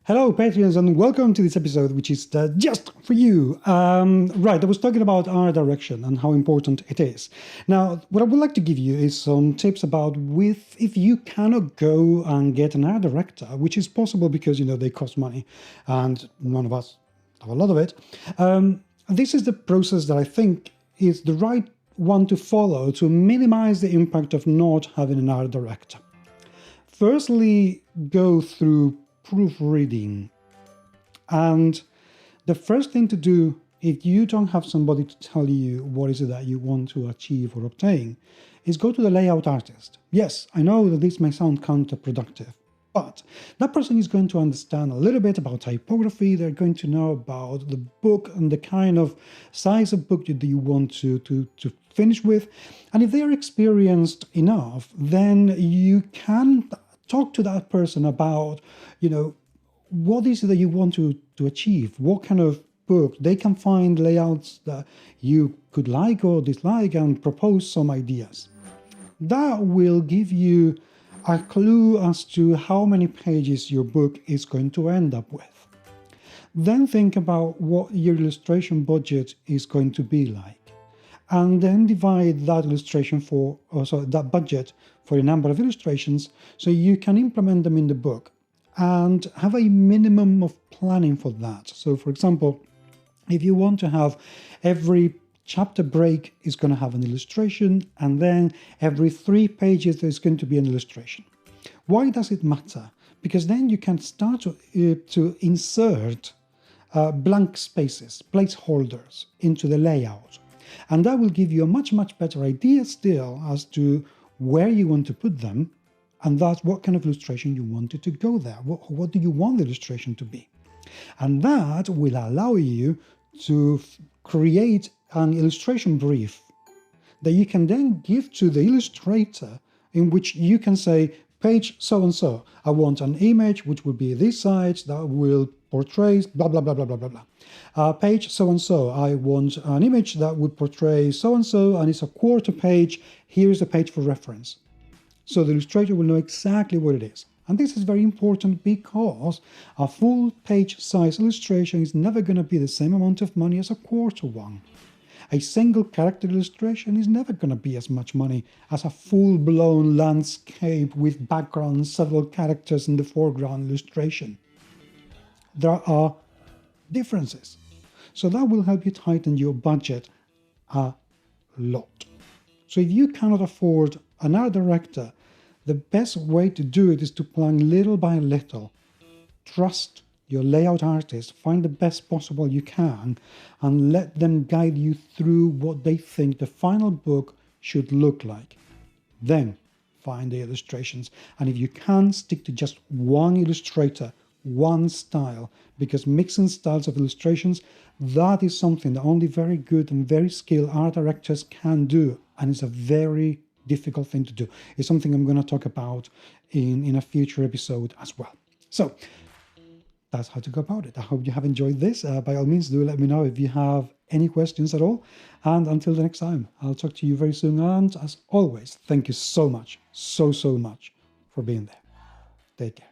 Hello Patreons and welcome to this episode, which is just for you. Right, I was talking about art direction and how important it is. Now, what I would like to give you is some tips about if you cannot go and get an art director, which is possible because, they cost money and none of us have a lot of it. This is the process that I think is the right one to follow to minimize the impact of not having an art director. Firstly, go through proofreading. And the first thing to do, if you don't have somebody to tell you what is it that you want to achieve or obtain, is go to the layout artist. Yes, I know that this may sound counterproductive, but that person is going to understand a little bit about typography. They're going to know about the book and the kind of size of book that you want to finish with. And if they are experienced enough, then you can talk to that person about, what is it that you want to achieve? What kind of book? They can find layouts that you could like or dislike and propose some ideas. That will give you a clue as to how many pages your book is going to end up with. Then think about what your illustration budget is going to be like. And then divide that that budget for a number of illustrations so you can implement them in the book and have a minimum of planning for that. So for example, if you want to have every chapter break is going to have an illustration and then every 3 pages there's going to be an illustration. Why does it matter? Because then you can start to insert blank spaces, placeholders into the layout. And that will give you a much better idea still as to where you want to put them, and that's what kind of illustration you want it to go there. What do you want the illustration to be? And that will allow you to create an illustration brief that you can then give to the illustrator, in which you can say, page so-and-so, I want an image which will be this size that will portray blah, blah, blah, blah, blah, blah, blah. Page so-and-so, I want an image that would portray so-and-so and it's a quarter page, here's the page for reference. So the illustrator will know exactly what it is. And this is very important because a full page size illustration is never going to be the same amount of money as a quarter one. A single character illustration is never going to be as much money as a full-blown landscape with background, several characters in the foreground illustration. There are differences. So that will help you tighten your budget a lot. So if you cannot afford an art director, the best way to do it is to plan little by little. Trust your layout artist, find the best possible you can, and let them guide you through what they think the final book should look like. Then find the illustrations. And if you can, stick to just one illustrator, one style, because mixing styles of illustrations, that is something that only very good and very skilled art directors can do. And it's a very difficult thing to do. It's something I'm going to talk about in a future episode as well. So that's how to go about it. I hope you have enjoyed this. By all means, do let me know if you have any questions at all. And until the next time, I'll talk to you very soon. And as always, thank you so much, so much for being there. Take care.